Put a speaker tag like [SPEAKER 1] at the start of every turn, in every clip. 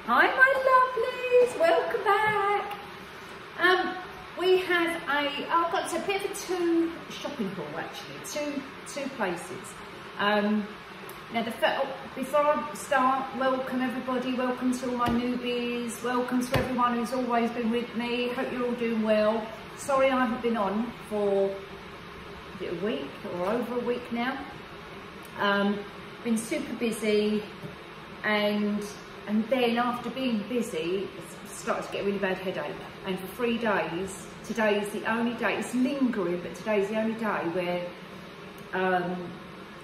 [SPEAKER 1] Hi my lovelies, welcome back. We have I've got a bit of a two shopping haul actually, two places. Now before I start, welcome everybody, welcome to all my newbies, welcome to everyone who's always been with me. Hope you're all doing well. Sorry I haven't been on for a week or over a week now. Been super busy, and then after being busy, it started to get a really bad headache. And for 3 days, today is the only day, it's lingering, but today is the only day where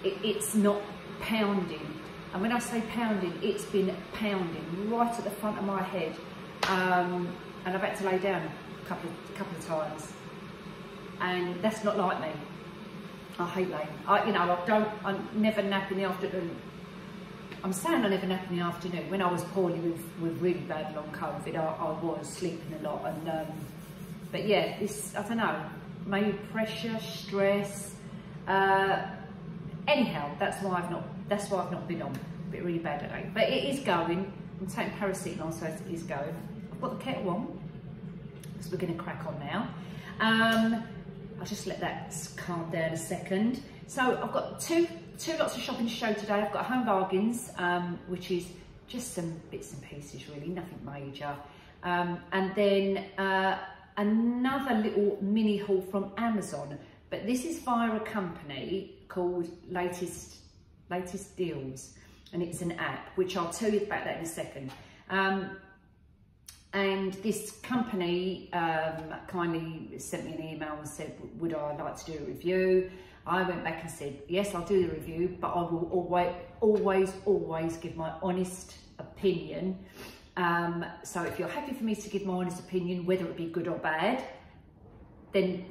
[SPEAKER 1] it's not pounding. And when I say pounding, it's been pounding right at the front of my head. And I've had to lay down a couple of times. And that's not like me. I hate laying. I never nap in the afternoon. I'm saying I never nap in the afternoon. When I was poorly with really bad long COVID, I was sleeping a lot. And but yeah, I don't know, maybe pressure, stress. Anyhow, that's why I've not been on. A bit really bad headache, but it is going. I'm taking paracetamol, so it is going. I've got the kettle on, so we're going to crack on now. I'll just let that calm down a second. So I've got two lots of shopping to show today. I've got Home Bargains, which is just some bits and pieces really, nothing major. And then another little mini haul from Amazon, but this is via a company called Latest Deals, and it's an app, which I'll tell you about that in a second. And this company kindly sent me an email and said, would I like to do a review? I went back and said, yes, I'll do the review, but I will always give my honest opinion. So if you're happy for me to give my honest opinion, whether it be good or bad, then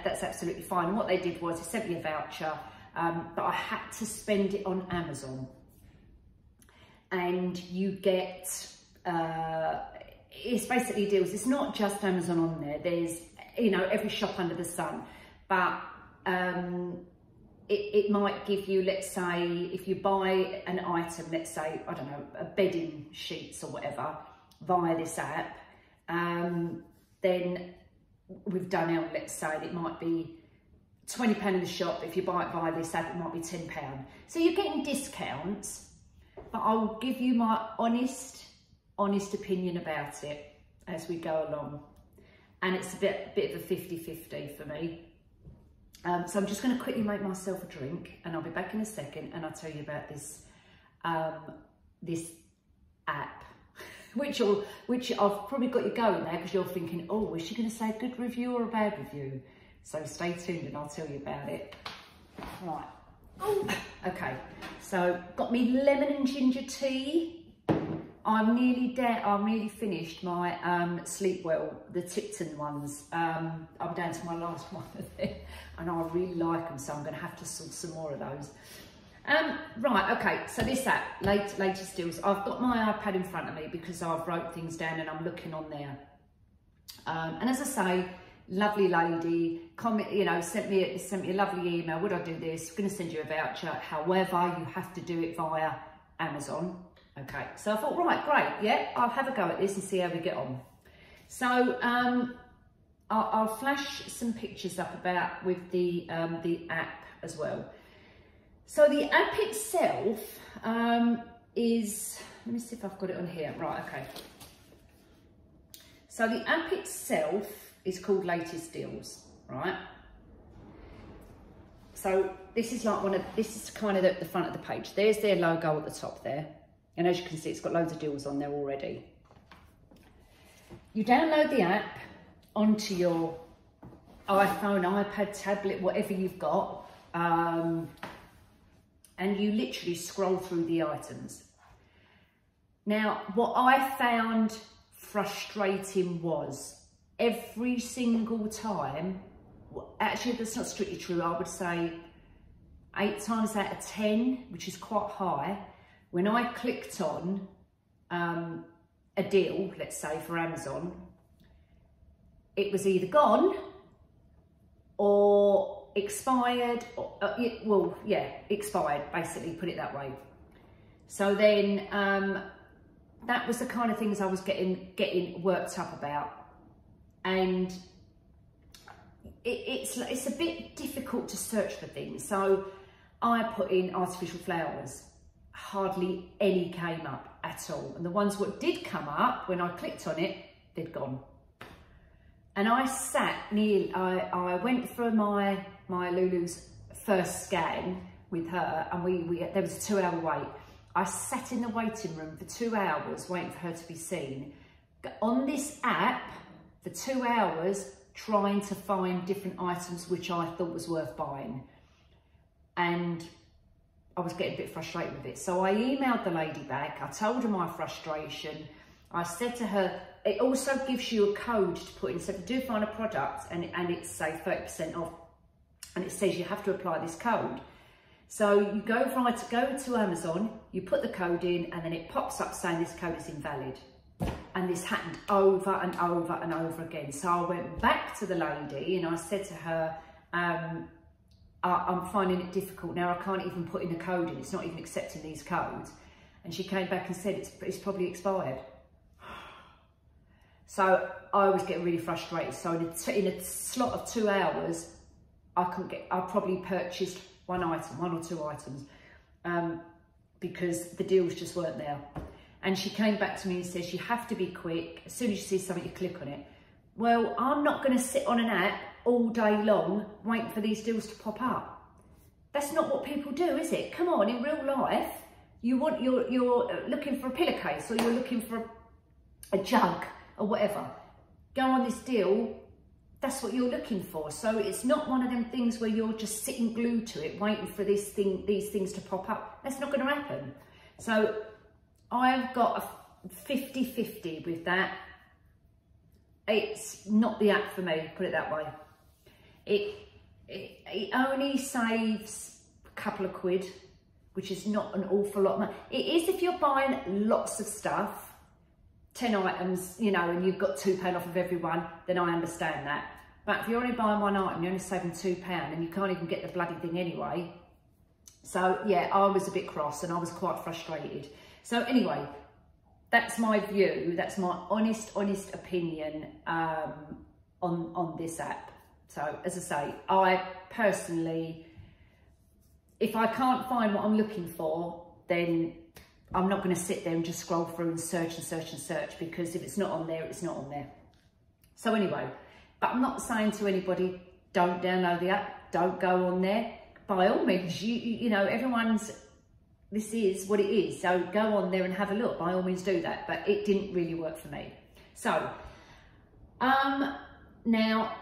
[SPEAKER 1] that's absolutely fine. And what they did was they sent me a voucher, but I had to spend it on Amazon. And you get, it's basically deals. It's not just Amazon on there. There's, every shop under the sun, but it might give you, let's say, if you buy an item, let's say, I don't know, a bedding sheets or whatever, via this app, then we've done out, let's say, it might be £20 in the shop. If you buy it via this app, it might be £10. So you're getting discounts, but I'll give you my honest opinion about it as we go along. And it's a bit of a 50-50 for me. So I'm just going to quickly make myself a drink, and I'll be back in a second, and I'll tell you about this this app, which I've probably got you going there because you're thinking, oh, is she going to say a good review or a bad review? So stay tuned and I'll tell you about it. Right. Oh, okay. So got me lemon and ginger tea. I'm nearly finished my Sleep Well, the Tipton ones. I'm down to my last one of them, and I really like them, so I'm going to have to source some more of those. Right, okay, so this app, Latest Deals. I've got my iPad in front of me because I've wrote things down and I'm looking on there. And as I say, lovely lady, sent me a lovely email. Would I do this? I'm going to send you a voucher. However, you have to do it via Amazon. Okay, so I thought, right, great, yeah, I'll have a go at this and see how we get on. So I'll flash some pictures up with the app as well. So the app itself is, let me see if I've got it on here. Right, okay. So the app itself is called Latest Deals, right? So this is like this is kind of the front of the page. There's their logo at the top there. And as you can see, it's got loads of deals on there already. You download the app onto your iPhone, iPad, tablet, whatever you've got. And you literally scroll through the items. Now, what I found frustrating was every single time, actually that's not strictly true, I would say 8 times out of 10, which is quite high, when I clicked on a deal, let's say for Amazon, it was either gone or expired, or, well, yeah, expired, basically, put it that way. So then that was the kind of things I was getting worked up about. And it's a bit difficult to search for things. So I put in artificial flowers. Hardly any came up at all. And the ones what did come up, when I clicked on it, they'd gone. And I I went for my Lulu's first scan with her, and there was a 2-hour wait. I sat in the waiting room for 2 hours waiting for her to be seen. On this app, for 2 hours, trying to find different items which I thought was worth buying. And I was getting a bit frustrated with it. So I emailed the lady back. I told her my frustration. I said to her, it also gives you a code to put in. So if you do find a product and it's say 30% off, and it says you have to apply this code. So you go to Amazon, you put the code in, and then it pops up saying this code is invalid. And this happened over and over and over again. So I went back to the lady and I said to her, I'm finding it difficult now. I can't even put in a code in. It's not even accepting these codes. And she came back and said it's probably expired. So I was getting really frustrated. So in a slot of 2 hours, I probably purchased one or two items, because the deals just weren't there. And she came back to me and says, you have to be quick. As soon as you see something, you click on it. Well, I'm not going to sit on an app all day long waiting for these deals to pop up. That's not what people do, is it? Come on, in real life, you're looking for a pillowcase, or you're looking for a jug or whatever. Go on this deal, that's what you're looking for. So it's not one of them things where you're just sitting glued to it waiting for these things to pop up. That's not going to happen. So I've got a 50-50 with that. It's not the app for me, put it that way. It only saves a couple of quid, which is not an awful lot of money. It is if you're buying lots of stuff, 10 items, you know, and you've got £2 off of every one, then I understand that. But if you're only buying one item, you're only saving £2 and you can't even get the bloody thing anyway. So yeah, I was a bit cross and I was quite frustrated. So anyway, that's my view. That's my honest opinion on this app. So as I say, I personally, if I can't find what I'm looking for, then I'm not going to sit there and just scroll through and search and search and search, because if it's not on there, it's not on there. So anyway, but I'm not saying to anybody, don't download the app, don't go on there. By all means, you know, this is what it is. So go on there and have a look. By all means do that. But it didn't really work for me. So, now,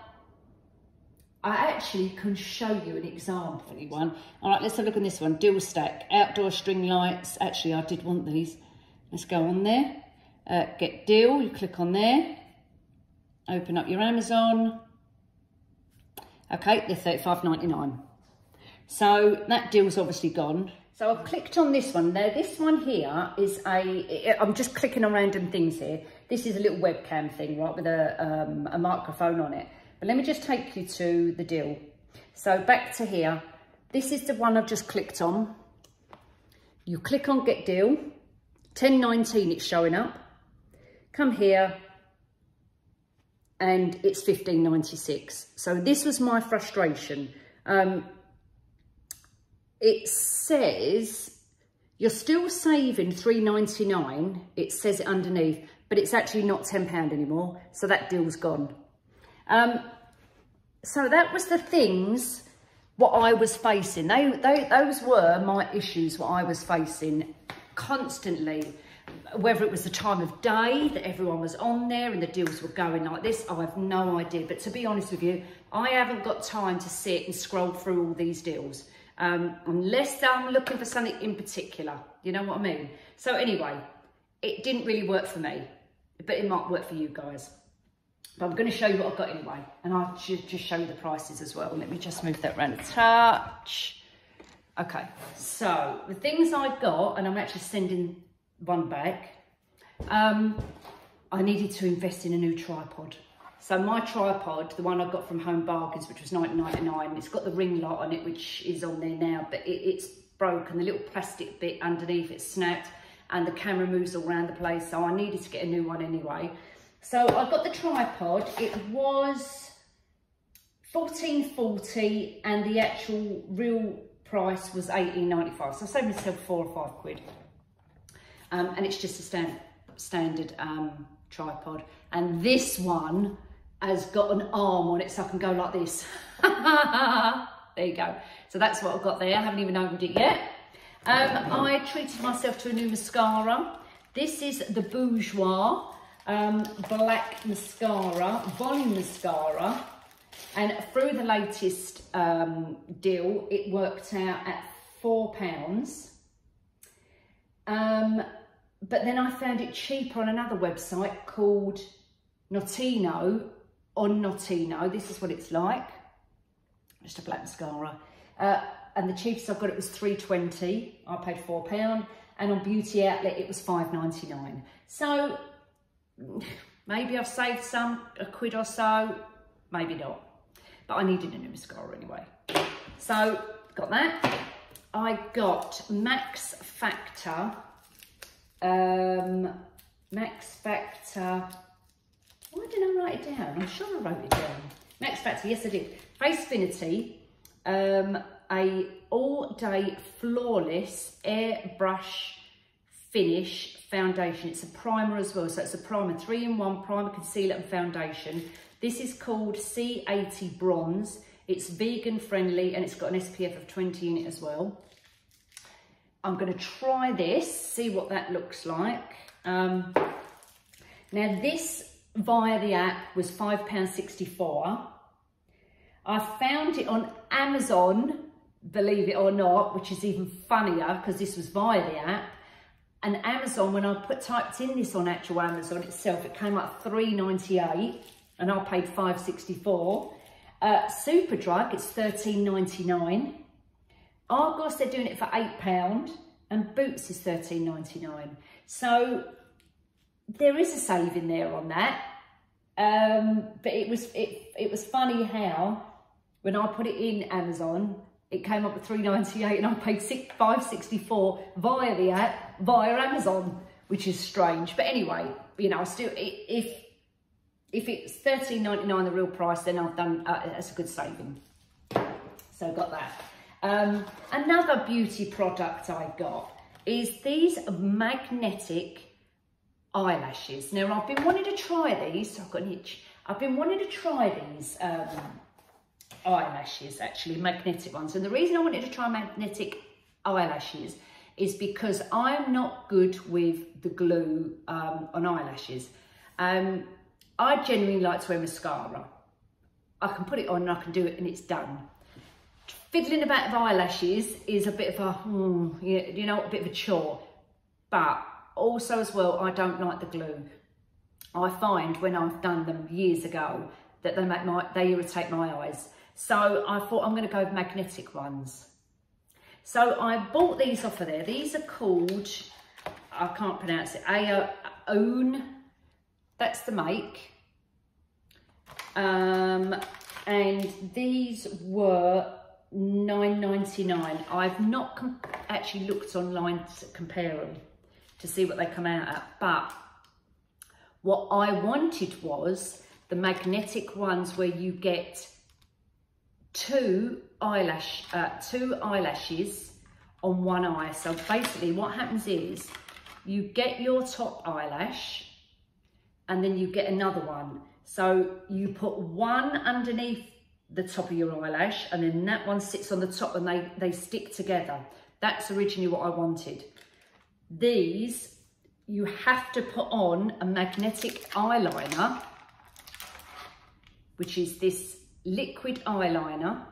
[SPEAKER 1] I actually can show you an example. One. All right, let's have a look on this one. Deal stack, outdoor string lights. Actually, I did want these. Let's go on there. Get deal, you click on there. Open up your Amazon. Okay, they're $35.99. So that deal's obviously gone. So I've clicked on this one. Now this one here is I'm just clicking on random things here. This is a little webcam thing, right, with a microphone on it. But let me just take you to the deal. So back to here. This is the one I've just clicked on. You click on get deal. $10.19 it's showing up. Come here. And it's $15.96. So this was my frustration. It says you're still saving $3.99. It says it underneath, but it's actually not £10 anymore. So that deal's gone. So that was the things what I was facing. Those were my issues, what I was facing constantly. Whether it was the time of day that everyone was on there and the deals were going like this, I have no idea. But to be honest with you, I haven't got time to sit and scroll through all these deals. Unless I'm looking for something in particular, you know what I mean? So anyway, it didn't really work for me, but it might work for you guys. But I'm going to show you what I've got anyway, and I'll just show you the prices as well. Let me just move that around a touch. Okay, so the things I got, and I'm actually sending one back. I needed to invest in a new tripod. So my tripod, the one I got from Home Bargains, which was $19.99, it's got the ring light on it, which is on there now, but it's broken. The little plastic bit underneath it snapped, and the camera moves all around the place, so I needed to get a new one anyway. So I got the tripod. It was $14.40 and the actual real price was $18.95, so I saved myself £4 or £5. And it's just a standard tripod, and this one has got an arm on it so I can go like this. There you go. So that's what I've got there. I haven't even opened it yet. I treated myself to a new mascara. This is the Boujoir black mascara, volume mascara, and through the latest deal it worked out at £4. But then I found it cheaper on another website called Notino, on Notino. This is what it's like, just a black mascara. And the cheapest I got it was $3.20. I paid £4, and on Beauty Outlet it was $5.99. So maybe I've saved a quid or so, maybe not. But I needed a new mascara anyway. So got that. I got Max Factor. Max Factor. Why didn't I write it down? I'm sure I wrote it down. Max Factor, yes I did. Facefinity, a all-day flawless airbrush finish foundation. It's a primer as well, so it's a primer, 3-in-1 primer, concealer and foundation. This is called C80 Bronze. It's vegan friendly and it's got an SPF of 20 in it as well. I'm going to try this, see what that looks like. Now this via the app was £5.64. I found it on Amazon, believe it or not, which is even funnier because this was via the app. And Amazon, when I typed in this on actual Amazon itself, it came up $3.98 and I paid $5.64. Superdrug, it's $13.99. Argos, they're doing it for £8, and Boots is $13.99. So there is a saving there on that. But it was funny how when I put it in Amazon, it came up at $3.98 and I paid $5.64 via the app, via Amazon, which is strange. But anyway, you know, still, if it's $13.99 the real price, then I've done, that's a good saving. So I got that. Another beauty product I got is these magnetic eyelashes. Now I've been wanting to try these, so I've got an itch. I've been wanting to try these eyelashes, actually, magnetic ones. And the reason I wanted to try magnetic eyelashes is because I'm not good with the glue on eyelashes. I genuinely like to wear mascara. I can put it on and I can do it and it's done. Fiddling about with eyelashes is a bit of a, you know, a bit of a chore. But also as well, I don't like the glue. I find when I've done them years ago that they irritate my eyes. So I thought I'm going to go with magnetic ones. So I bought these off of there. These are called, I can't pronounce it, Aeon. That's the make. And these were $9.99. I've not actually looked online to compare them to see what they come out at, but what I wanted was the magnetic ones where you get two eyelashes on one eye. So basically what happens is you get your top eyelash and then you get another one. So you put one underneath the top of your eyelash and then that one sits on the top and they stick together. That's originally what I wanted. These, you have to put on a magnetic eyeliner, which is this liquid eyeliner.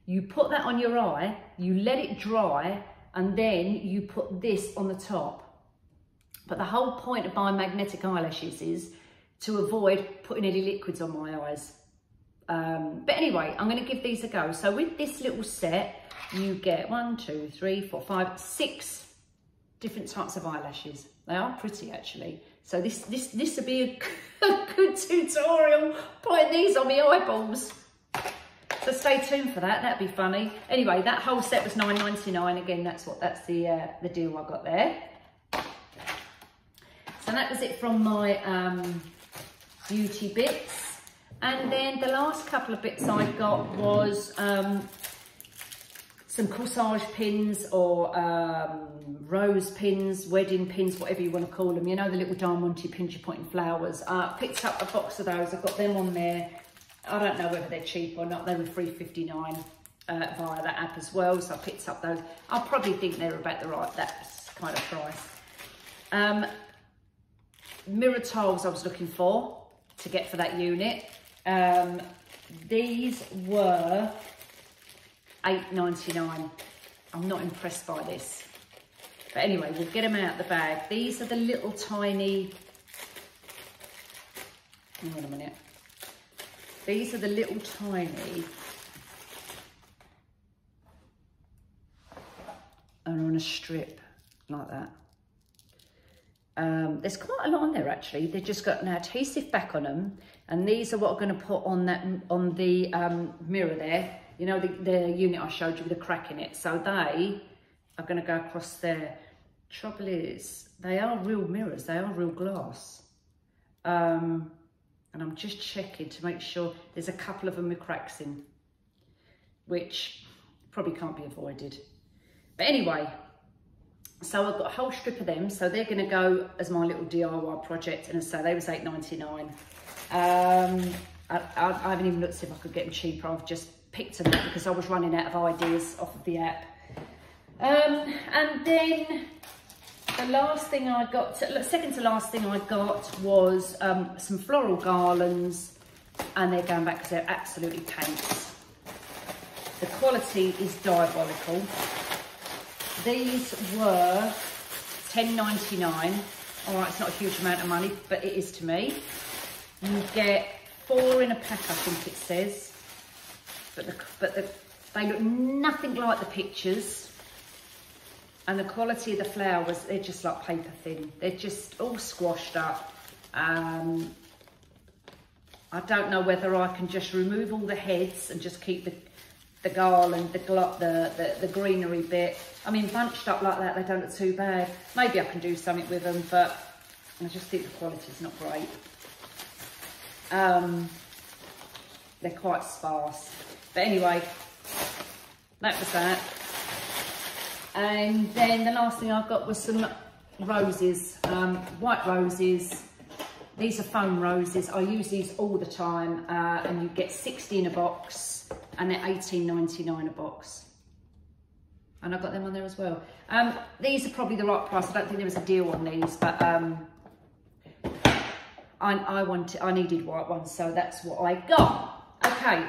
[SPEAKER 1] You put that on your eye, you let it dry, and then you put this on the top. But the whole point of buying magnetic eyelashes is to avoid putting any liquids on my eyes. But anyway, I'm going to give these a go. So with this little set, you get 1, 2, 3, 4, 5, 6 different types of eyelashes. They are pretty actually. So this would be a good tutorial, putting these on my eyeballs. So stay tuned for that. That'd be funny. Anyway, that whole set was $9.99. Again, that's the deal I got there. that was it from my beauty bits. And then the last couple of bits I got was some corsage pins or rose pins, wedding pins, whatever you want to call them. You know, the little diamante pins you put in flowers. Picked up a box of those. I've got them on there. I don't know whether they're cheap or not. They were $3.59 via that app as well. So I picked up those. I probably think they're about that kind of price. Mirror tiles I was looking for to get for that unit. These were $8.99. I'm not impressed by this. But anyway, we'll get them out of the bag. These are the little tiny, hang on a minute. These are the little tiny, and on a strip like that. There's quite a lot on there actually. They've just got an adhesive back on them, and these are what I'm going to put on that the mirror there. You know, the unit I showed you with the crack in it. So they are going to go across there. Trouble is, they are real mirrors. They are real glass. And I'm just checking to make sure. There's a couple of them with cracks in, which probably can't be avoided. But anyway, so I've got a whole strip of them. So they're going to go as my little DIY project. And so they was $8.99. I haven't even looked to see if I could get them cheaper. I've just picked them up because I was running out of ideas off of the app. And then the last thing I got, second to last thing I got was some floral garlands, and they're going back because they're absolutely pants. The quality is diabolical. These were $10.99. All right, it's not a huge amount of money, but it is to me. You get 4 in a pack, I think it says. But they look nothing like the pictures, and the quality of the flowers, they're just like paper thin. They're just all squashed up. I don't know whether I can just remove all the heads and just keep the garland, the greenery bit. I mean, bunched up like that, they don't look too bad. Maybe I can do something with them, but I just think the quality's not great. They're quite sparse. But anyway, that was that. And then the last thing I got was some roses, white roses. These are foam roses. I use these all the time, and you get 60 in a box, and they're $18.99 a box. And I got them on there as well. These are probably the right price. I don't think there was a deal on these, but I needed white ones, so that's what I got. Okay.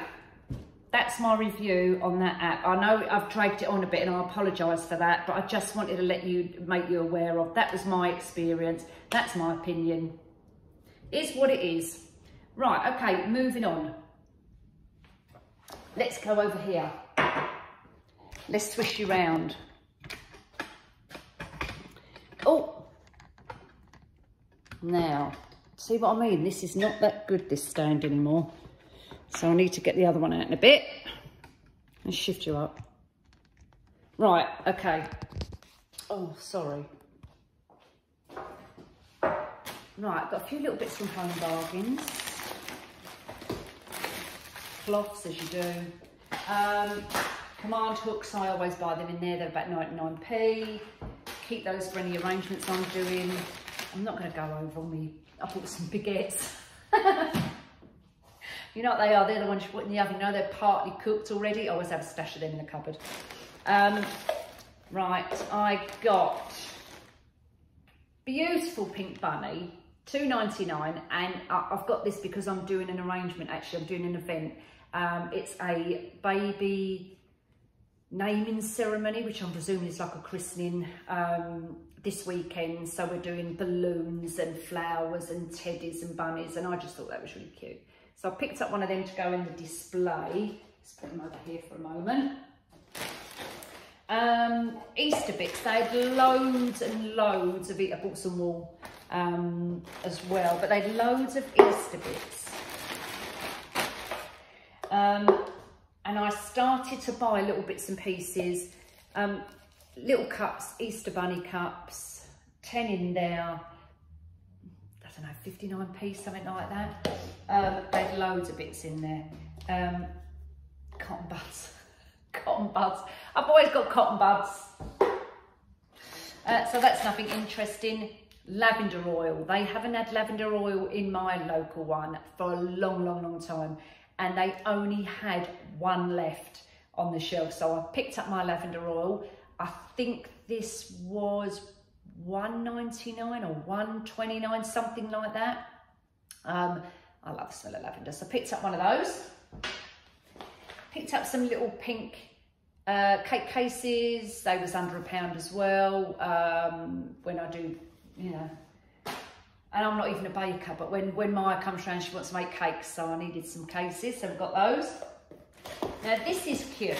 [SPEAKER 1] That's my review on that app. I know I've dragged it on a bit and I apologise for that, but I just wanted to make you aware of. That was my experience. That's my opinion. It's what it is. Right, okay, moving on. Let's go over here. Let's twist you round. Oh. Now, see what I mean? This is not that good, this stand anymore. So I need to get the other one out in a bit and shift you up. Right, okay. Oh, sorry. Right, I've got a few little bits from Home Bargains. Cloths, as you do. Command hooks, I always buy them in there. They're about 99p. Keep those for any arrangements I'm doing. I'm not going to go over me. I bought some baguettes. You know what they are? They're the ones you put in the oven. You know they're partly cooked already. I always have a stash of them in the cupboard. Right, I got beautiful pink bunny, $2.99, and I've got this because I'm doing an arrangement. Actually, I'm doing an event. It's a baby naming ceremony, which I'm presuming is like a christening this weekend. So we're doing balloons and flowers and teddies and bunnies, and I just thought that was really cute. So I picked up one of them to go in the display. Let's put them over here for a moment. Easter bits, they had loads and loads of it. I bought some more as well, but they had loads of Easter bits. And I started to buy little bits and pieces, little cups, Easter bunny cups, 10 in there. 59p, something like that. They had loads of bits in there. Cotton buds. Cotton buds. I've always got cotton buds. So that's nothing interesting. Lavender oil. They haven't had lavender oil in my local one for a long time. And they only had one left on the shelf. So I picked up my lavender oil. I think this was $1.99 or $1.29, something like that. I love the smell of lavender. So I picked up one of those. Picked up some little pink cake cases. They was under £1 as well. When I do, you know, and I'm not even a baker, but when Maya comes around, she wants to make cakes, so I needed some cases, so we've got those. Now this is cute.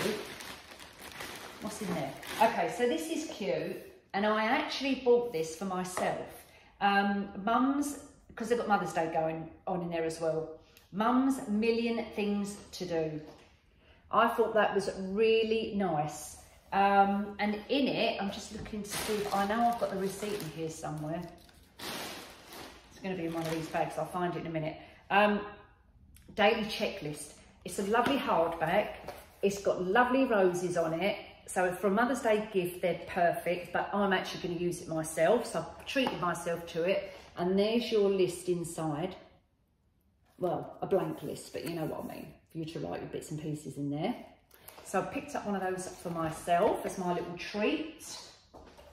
[SPEAKER 1] What's in there? Okay, so this is cute, and I actually bought this for myself. Mum's, because they've got Mother's Day going on in there as well. Mum's Million Things to Do. I thought that was really nice. And in it, I'm just looking to see if, I know I've got the receipt in here somewhere. It's going to be in one of these bags, I'll find it in a minute. Daily checklist. It's a lovely hardback. It's got lovely roses on it. So for a Mother's Day gift, they're perfect, but I'm actually going to use it myself. So I've treated myself to it. And there's your list inside. Well, a blank list, but you know what I mean. For you to write your bits and pieces in there. So I picked up one of those for myself as my little treat.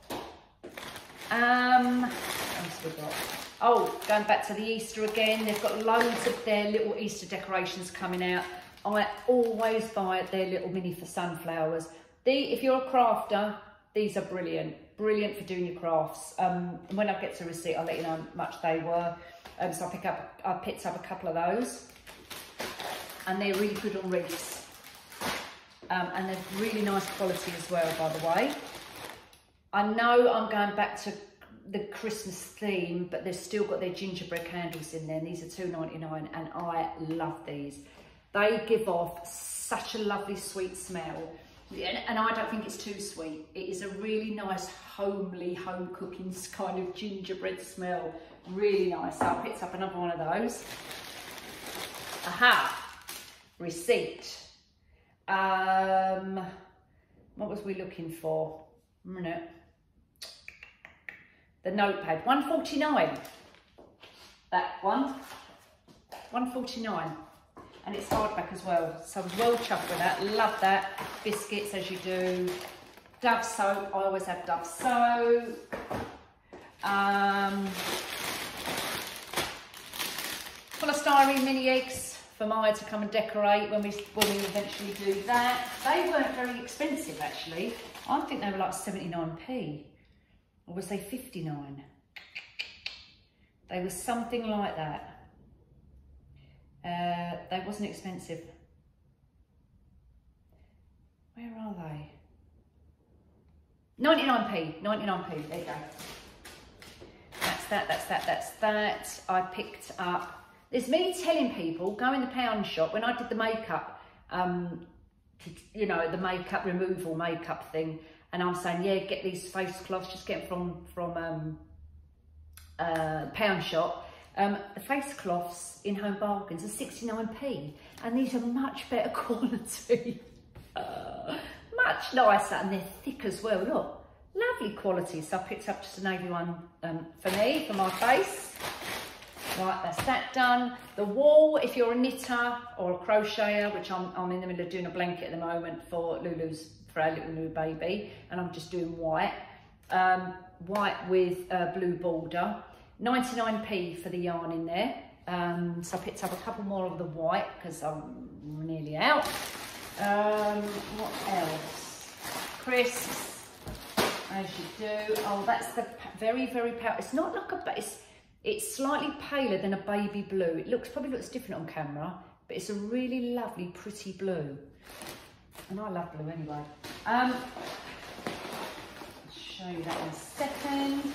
[SPEAKER 1] What else have we got? Oh, going back to the Easter again, they've got loads of their little Easter decorations coming out. I always buy their little mini for sunflowers. If you're a crafter, these are brilliant. Brilliant for doing your crafts. When I get to receipt, I'll let you know how much they were. So I picked up a couple of those. And they're really good on wreaths. And they're really nice quality as well, by the way. I know I'm going back to the Christmas theme, but they've still got their gingerbread candles in there, and these are $2.99, and I love these. They give off such a lovely sweet smell, and I don't think it's too sweet. It is a really nice homely, home cooking kind of gingerbread smell. Really nice. So I picked up another one of those. Aha! Receipt. What was we looking for? A minute. The notepad, $1.49. That one, $1.49, and it's hardback as well. So I was well chuffed with that. Love that. Biscuits, as you do. Dove soap. I always have Dove soap. Polystyrene mini eggs for Maya to come and decorate when we eventually do that. They weren't very expensive actually. I think they were like 79p. Or was they 59? They were something like that. They wasn't expensive. Where are they? 99p, 99p, there you go. That's that, that's that, that's that. I picked up, there's me telling people, go in the pound shop, when I did the makeup, you know, the makeup removal makeup thing, and I'm saying, yeah, get these face cloths, just get them from pound shop. The face cloths in Home Bargains are 69p, and these are much better quality. Much nicer, and they're thick as well, look. Lovely quality. So I picked up just a navy one for me, for my face. Right, that's that done. The wall, if you're a knitter or a crocheter, which I'm in the middle of doing a blanket at the moment for Lulu's, for our little new baby, and I'm just doing white. White with blue border. 99p for the yarn in there. So I picked up a couple more of the white because I'm nearly out. What else? Crisps, as you do. Oh, that's the very, very pale. It's not like a, it's slightly paler than a baby blue. It probably looks different on camera, but it's a really lovely, pretty blue. And I love blue anyway. I'll show you that in a second.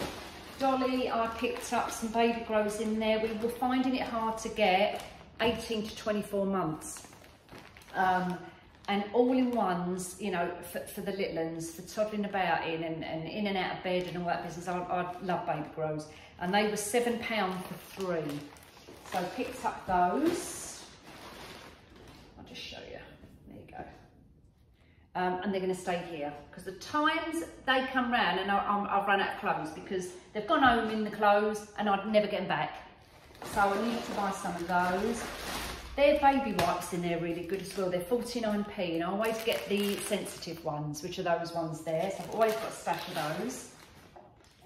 [SPEAKER 1] Dolly, I picked up some baby grows in there. We were finding it hard to get 18 to 24 months. and all-in-ones, you know, for the little ones, for toddling about in and in and out of bed and all that business. I love baby grows. And they were £7 for 3. So I picked up those. I'll just show you. There you go. And they're going to stay here because the times they come round and I've run out of clothes because they've gone home in the clothes and I'd never get them back. So I needed to buy some of those. Their baby wipes in there really good as well. They're 49p, and I always get the sensitive ones, which are those ones there. So I've always got a stash of those.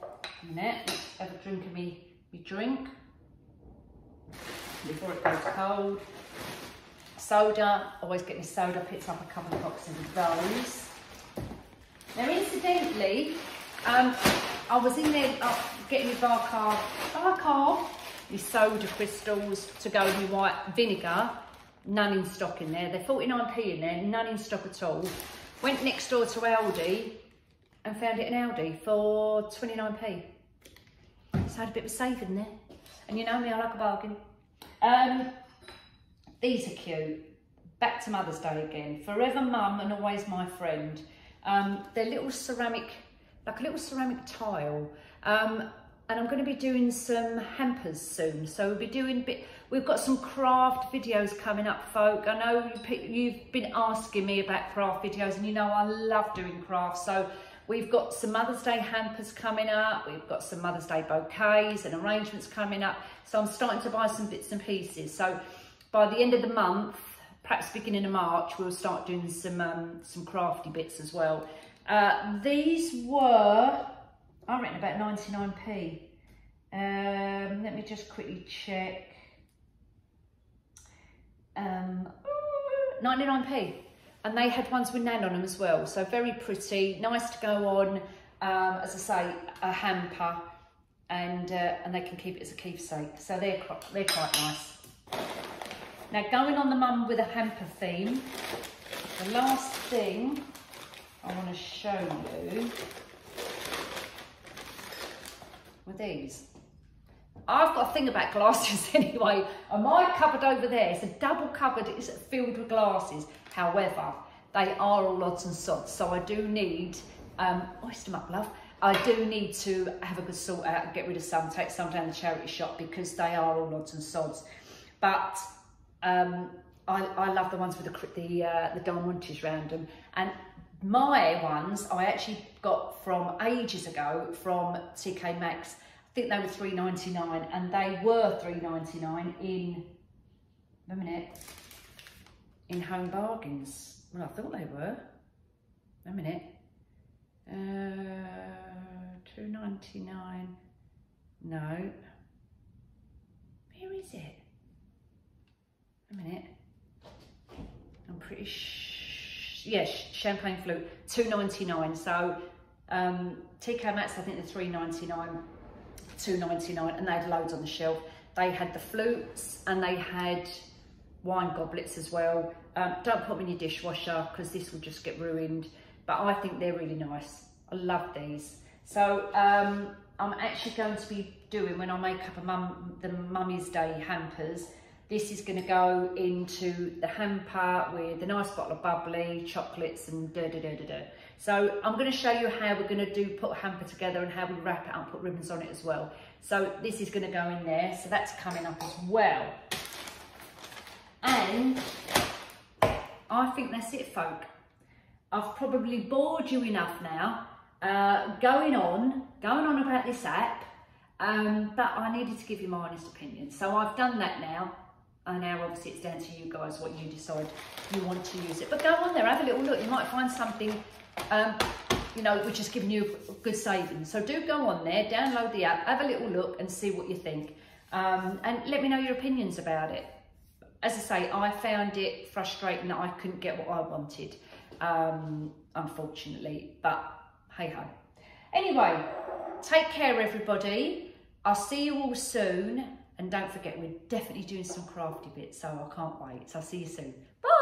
[SPEAKER 1] A minute, let's have a drink of me drink before it goes cold. Soda, always get my soda. Picked up a couple of boxes of those. Now, incidentally, I was in there getting my bar my soda crystals to go with my white vinegar, none in stock in there. They're 49p in there, none in stock at all. Went next door to Aldi and found it in Aldi for 29p. So I had a bit of a saving there. And you know me, I like a bargain. These are cute. Back to Mother's Day again. Forever Mum and Always My Friend. They're little ceramic, like a little ceramic tile. And I'm going to be doing some hampers soon. So we'll be doing we've got some craft videos coming up, folk. I know you've been asking me about craft videos, and you know I love doing crafts. So we've got some Mother's Day hampers coming up. We've got some Mother's Day bouquets and arrangements coming up. So I'm starting to buy some bits and pieces. So by the end of the month, perhaps beginning of March, we'll start doing some crafty bits as well. These were, I reckon, about 99p. Let me just quickly check. 99p. And they had ones with Nan on them as well. So very pretty, nice to go on, as I say, a hamper. And they can keep it as a keepsake. So they're quite nice. Now, going on the mum with a hamper theme, the last thing I want to show you with these. I've got a thing about glasses anyway, and my cupboard over there is a double cupboard, it's filled with glasses. However, they are all odds and sods, so I do need, hoist them up, love. I do need to have a good sort out and get rid of some, take some down the charity shop because they are all odds and sods. But I love the ones with the diamantes round them. And my ones I actually got from ages ago from TK Maxx. I think they were $3.99, and they were $3.99 in, a minute, in Home Bargains. Well, I thought they were. A minute. $2.99. No. Where is it? A minute. I'm pretty yes, Champagne Flute, $2.99. So TK Maxx, I think they're $3.99, $2.99, and they had loads on the shelf. They had the flutes and they had wine goblets as well. Don't put them in your dishwasher because this will just get ruined. But I think they're really nice. I love these. So I'm actually going to be doing, when I make up the Mummy's Day hampers, this is going to go into the hamper with a nice bottle of bubbly, chocolates and da-da-da-da-da. So I'm going to show you how we're going to put a hamper together and how we wrap it up and put ribbons on it as well. So this is going to go in there. So that's coming up as well. And I think that's it, folk. I've probably bored you enough now going on about this app, but I needed to give you my honest opinion. So I've done that now. And now obviously it's down to you guys what you decide you want to use it. But go on there, have a little look. You might find something, you know, which is giving you a good savings. So do go on there, download the app, have a little look and see what you think. And let me know your opinions about it. As I say, I found it frustrating that I couldn't get what I wanted, unfortunately. But hey-ho. Anyway, take care, everybody. I'll see you all soon. And don't forget, we're definitely doing some crafty bits, so I can't wait. So I'll see you soon. Bye!